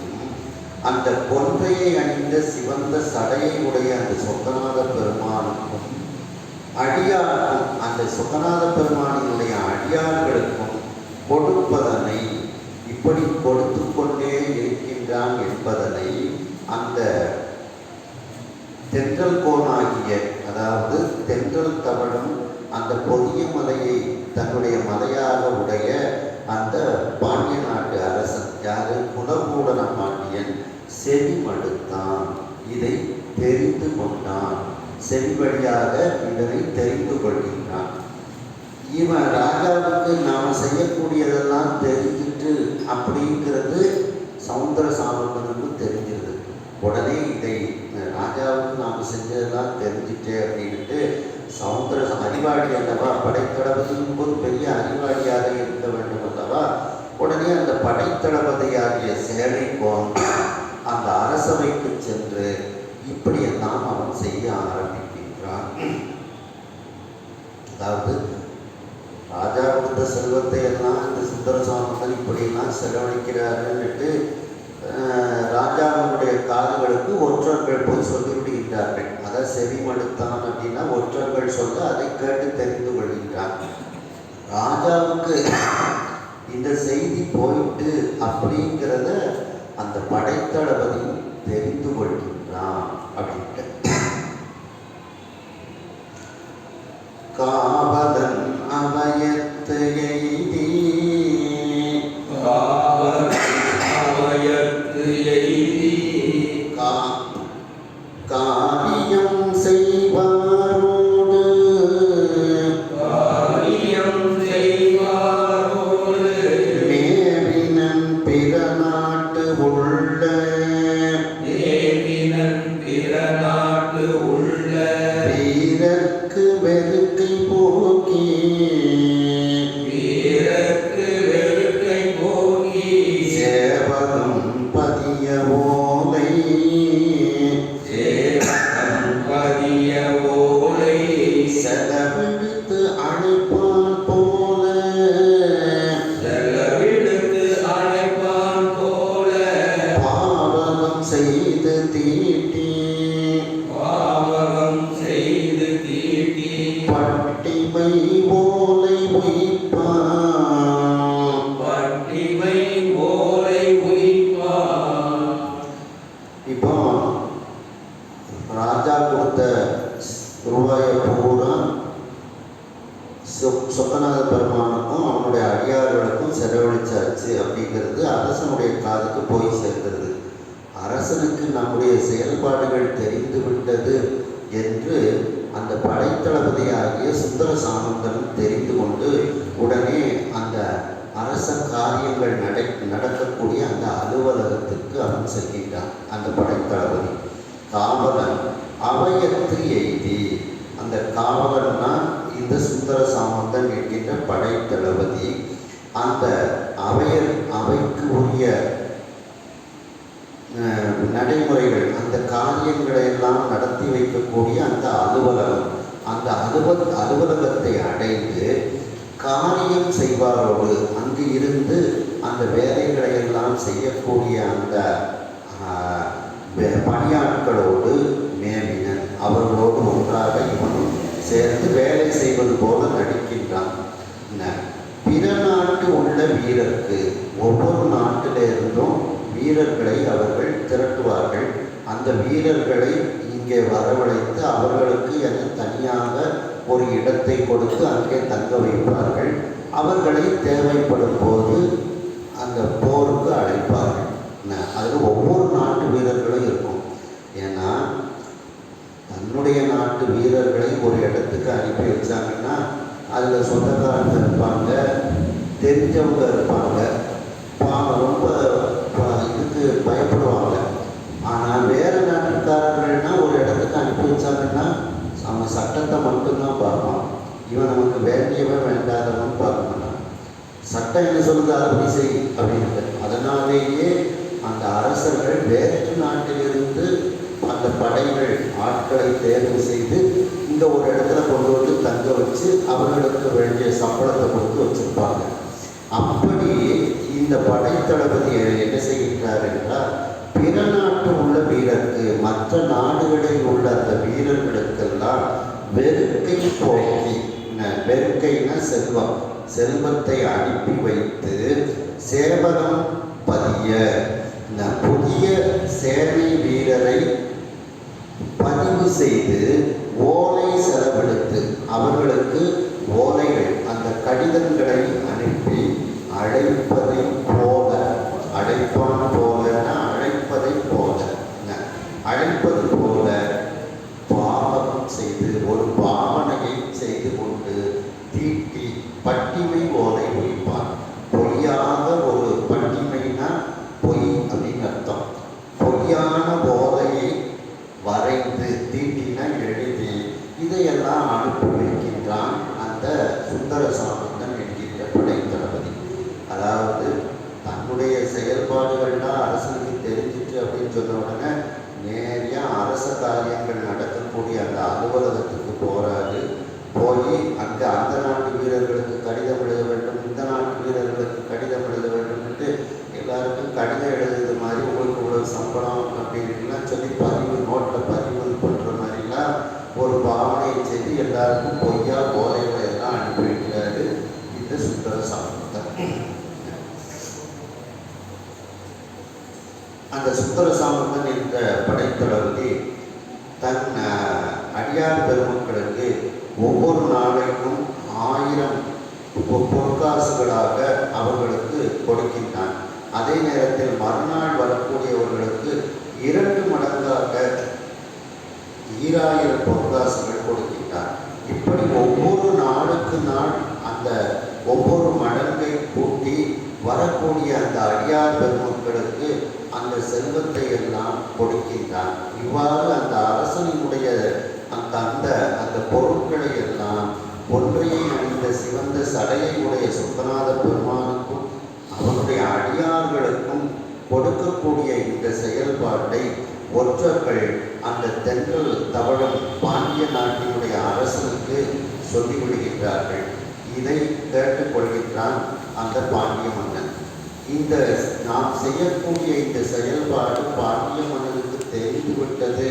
[SPEAKER 1] அந்த கொன்றையை அணிந்த சிவந்த சடையை உடைய அந்த சொக்கநாத பெருமானுக்கும் அடியாருக்கும் அந்த சொக்கநாத பெருமானினுடைய அடியார்களுக்கும் கொடுப்பதனை இப்படி கொடுத்து கொண்டே இருக்கின்றான் என்பதனை அந்த தென்றல் கோனாகிய அதாவது தென்றல் தவழும் அந்த பொதிய மலையை தன்னுடைய மலையாக உடைய அந்த பாண்டிய நாட்டு அரசன் யாரு, குலகூடன பாண்டியன் செவி மடுத்தான். இதை தெரிந்து கொண்டான். செவி வழியாக இதனை தெரிந்து கொள்கின்றான். இவன் ராஜாவுக்கு நாம் செய்யக்கூடியதெல்லாம் தெரிஞ்சிட்டு அப்படிங்கிறது சமுத்திர சாமந்தனுக்கு தெரிஞ்சிருது. உடனே இதை ராஜாவுக்கு நாம் செஞ்சதெல்லாம் தெரிஞ்சிட்டே அப்படின்ட்டு சமுத்திர அறிவாளி அல்லவா, படைத்தளபதியின் போது பெரிய அறிவாளியாக இருக்க வேண்டும் அல்லவா. உடனே அந்த படைத்தளபதியாகிய சேனைக்கோன் அந்த அரசவைக்கு சென்று இப்படியெல்லாம் அவன் செய்ய ஆரம்பிக்கின்றான். அதாவது ராஜா கொடுத்த செல்வத்தை எல்லாம் இந்த சுந்தர சாமந்தன் இப்படியெல்லாம் செலவழிக்கிறார்கள்னுட்டு ராஜாவினுடைய காதுகளுக்கு ஒற்றர்கள் போய் சொல்லிவிடுகின்றார்கள். அதை செவிமடுத்தான் அப்படின்னா ஒற்றர்கள் சொல்ல அதை கேட்டு தெரிந்து கொள்கின்றான். ராஜாவுக்கு இந்த செய்தி போயிட்டு அப்படிங்கிறத அந்த படைத்தளபதி தெரிந்து கொள்கின்றான் அப்படின்ட்டு. காவலன் அமயத்து எய்தி காரியம் செய்வாரோடு மேவினன் பிற நாட்டு உள்ள வீரர்க்கு வெறுக்கை போக்கி சேவகம் பதிய ஓலை செலவிடுத்து அழைப்பான் போல பாவகம் செய்து தீட்டி பட்டிமை ஓலை உயிப்பான். இப்போ ராஜா கொடுத்த ரூபாயை பூரா சொக்கநாத பெருமானுக்கும் அவனுடைய அடியார்களுக்கும் செலவழிச்சாச்சு அப்படிங்கிறது அரசனுடைய காதுக்கு போய் சேர்க்கிறது. அரசனுக்கு நம்முடைய செயல்பாடுகள் தெரிந்து விட்டது என்று அந்த படைத்தளபதியாகிய சுந்தர சாமந்தனும் தெரிந்து கொண்டு உடனே அந்த அரச காரியங்கள் நடக்கக்கூடிய அந்த அலுவலகத்திற்கு அவன் செல்கின்றான். அந்த படைத்தளபதி காவலன் அவையத்து எய்தி, அந்த காவலன்னா இந்த சுந்தர சாமந்தன் என்கின்ற படைத்தளபதி அந்த அவைக்கு உரிய நடைமுறைகள் அந்த காரியங்களை எல்லாம் நடத்தி வைக்கக்கூடிய அந்த அலுவலகம், அந்த அலுவலகத்தை அடைந்து காரியம் செய்வாரோடு அங்கு இருந்து அந்த வேலைகளை எல்லாம் செய்யக்கூடிய அந்த பணியாட்களோடு மேவினன் அவர்களோடு ஒன்றாக இவனும் சேர்ந்து வேலை செய்வது போல நடிக்கின்றான். பிற நாட்டு உள்ள வீரருக்கு ஒவ்வொரு நாட்டிலிருந்தும் வீரர்களை அவர்கள் திரட்டுவார்கள். அந்த வீரர்களை இங்கே வரவழைத்து அவர்களுக்கு என தனியாக ஒரு இடத்தை கொடுத்து அங்கே தங்க வைப்பார்கள். அவர்களை தேவைப்படும் போது அந்த போருக்கு அழைப்பார்கள். அதில் ஒவ்வொரு நாட்டு வீரர்களும் இருக்கும். ஏன்னா தன்னுடைய நாட்டு வீரர்களை ஒரு இடத்துக்கு அனுப்பி வச்சாங்கன்னா அதில் சொந்தக்காரங்க இருப்பாங்க, தெரிஞ்சவங்க இருப்பாங்க, ரொம்ப இதுக்கு பயப்படுவாங்க. ஆனால் வேறு நாட்டுக்காரர்கள்னா ஒரு இடத்துக்கு அனுப்பி வச்சாங்கன்னா அவன் சட்டத்தை மட்டும்தான் பார்ப்பான். இவன் நமக்கு வேண்டியவன் வேண்டாதவன் பார்க்க மாட்டான். சட்டம் என்ன சொல்லுது அதை செய் அப்படின்ட்டு. அதனாலேயே அந்த அரசர்கள் வேற்று நாட்டிலிருந்து அந்த படைகள் ஆட்களை தேர்வு செய்து இந்த ஒரு இடத்துல கொண்டு வந்து தங்க வச்சு அவர்களுக்கு வேண்டிய சம்பளத்தை கொடுத்து வச்சுருப்பாங்க. அப்படி இந்த படைத்தளபதி என்ன செய்கின்றார் என்றால், பிற நாட்டு உள்ள வீரருக்கு மற்ற நாடுகளில் உள்ள அந்த வீரர்களுக்கெல்லாம் வெறுக்கை போக்கி, வெறுக்கைனா செல்வம், செல்வத்தை அனுப்பி வைத்து சேவகம் பதிய புதிய சேனை வீரரை பதிவு செய்து ஓலை அவர்களுக்கு ஓலைகள் அந்த கடிதங்களை அனுப்பி அழைப்பதை போல, அழைப்பான் போலன்னா அழைப்பதை போல, அழைப்பது போல பாவகம் செய்து ஒரு பாவனையை செய்து கொண்டு தீட்டி பட்டிமை ஓலை ஒழிப்பான். பொய்யாக ஒரு பட்டிமைனா பொய் அப்படின்னு அர்த்தம். பொய்யான போதையை வரைந்து தீட்டின எழுதி இதையெல்லாம் அனுப்பி வைக்கின்றான் அந்த சுந்தர சாமந்தன் என்கின்ற படைத்தளபதி. அதாவது தன்னுடைய செயல்பாடுகள்லாம் அரசனுக்கு தெரிஞ்சிட்டு அப்படின்னு சொன்ன உடனே நேரியாக அரச காரியங்கள் நடக்கக்கூடிய அந்த அலுவலகத்துக்கு போகிறாரு. போய் அங்கே அந்த நாட்டு வீரர்களுக்கு கடிதம் எழுத வேண்டும், இந்த நாட்டு வீரர்களுக்கு கடிதம் எழுத வேண்டும் என்று எல்லாருக்கும் கடிதம் எழுதுறது மாதிரி உங்களுக்கு இவ்வளவு சம்பளம் அப்படின்லாம் சொல்லி நோட்டில் பதிவு பண்ணுற மாதிரிலாம் ஒரு பாவனையை செய்து எல்லாருக்கும் பொய்யா போதைகளை எல்லாம் அனுப்பி வைக்கிறாரு இந்த சுந்தர சாமந்தன். அந்த சுந்தர சாமந்தன் என்ற படைத்தளபதி தன் அடியார் பெருமக்களுக்கு ஒவ்வொரு நாளைக்கும் 1000 பொற்காசுகளாக அவர்களுக்கு கொடுக்கின்றான். அதே நேரத்தில் மறுநாள் வரக்கூடியவர்களுக்கு 2 மடங்காக 2000 பொற்காசுகள் கொடுக்கின்றார். இப்படி ஒவ்வொரு நாளுக்கு நாள் அந்த ஒவ்வொரு மடங்கை கூட்டி வரக்கூடிய அந்த அடியார் பெருமக்களுக்கு அந்த செல்வத்தை எல்லாம் கொடுக்கின்றான். இவ்வாறு அந்த அரசனினுடைய அந்த பொருட்களை எல்லாம் ஒன்றையை அணிந்த சிவந்த சடையை உடைய சொக்கநாத பெருமானுக்கும் அவனுடைய அடியார்களுக்கும் கொடுக்கக்கூடிய இந்த செயல்பாட்டை ஒற்றர்கள் அந்த தென்றல் தவழும் பாண்டிய நாட்டினுடைய அரசனுக்கு சொல்லிவிடுகின்றார்கள். இதை கேட்டுக்கொள்கின்றான் அந்த பாண்டிய மன்னன். இந்த நாம் செய்யக்கூடிய இந்த செயல்பாடு பாண்டிய மன்னனுக்கு தெரிந்துவிட்டது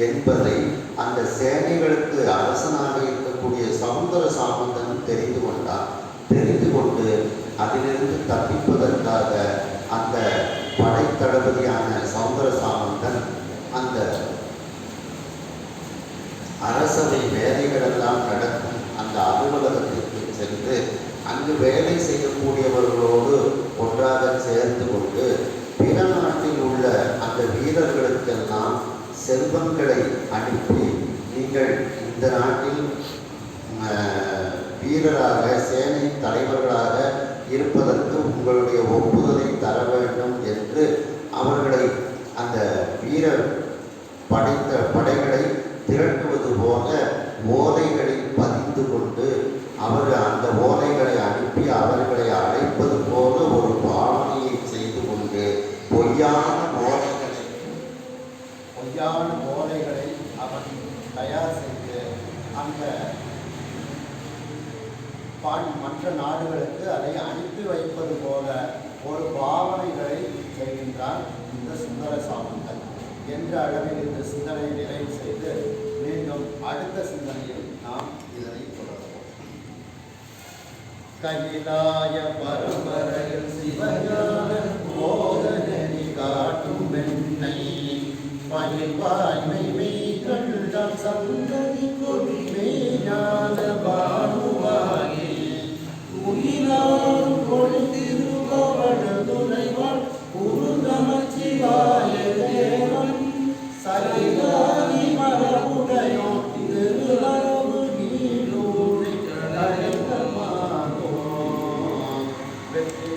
[SPEAKER 1] என்பதை அந்த சேனைகளுக்கு அரசனாக இருக்கக்கூடிய சமுந்தர சாமந்தன் தெரிந்து கொண்டார். தெரிந்து கொண்டு அதிலிருந்து தப்பிப்பதற்காக அந்த படைத்தளபதியான சமுந்தர சாமந்தன் அந்த அரசவை வேலைகளெல்லாம் நடக்கும் அந்த அலுவலகத்திற்கு சென்று அங்கு வேலை செய்யக்கூடியவர்களோடு ஒன்றாக சேர்ந்து கொண்டு பிற நாட்டில் உள்ள அந்த வீரர்களுக்கெல்லாம் செல்வங்களை அனுப்பி, நீங்கள் இந்த நாட்டில் வீரராக சேனை தலைவர்களாக இருப்பதற்கு உங்களுடைய ஒப்புதலை தர வேண்டும் என்று அவர்களை அந்த வீரர் படைகளை திரட்டுவது போல ஓலைகளில் பதிந்து கொண்டு அவர் அந்த ஓலைகளை அனுப்பி அவர்களை அழைப்பது போல ஒரு பாவனையை செய்து கொண்டு பொய்யான ஓலைகளை அவன் தயார் செய்து அந்த மற்ற நாடுகளுக்கு அதை அனுப்பி வைப்பது போல ஒரு பாவனைகளை செய்கின்றான் இந்த சுந்தர சாமந்தன் என்ற அளவில் இந்த சிந்தனையை நிறைவு செய்து மீண்டும் அடுத்த சிந்தனையில் நாம் இதனை தொடர்வோம். கையிலாய பரம்பரையில் சிவஞான போதனை காட்டும் வெண்ணை பயிர்வாய்மை மெய்கண்டம் சந்ததி கொடிமையான பானுவாகி உயிராரும் கொழுந்திருபவன துணைவாள் குருநமச்சிவாய தேவன் சரிதானி மரபுடையோ திருளவு நீலூரை கடமாகோ வெற்றி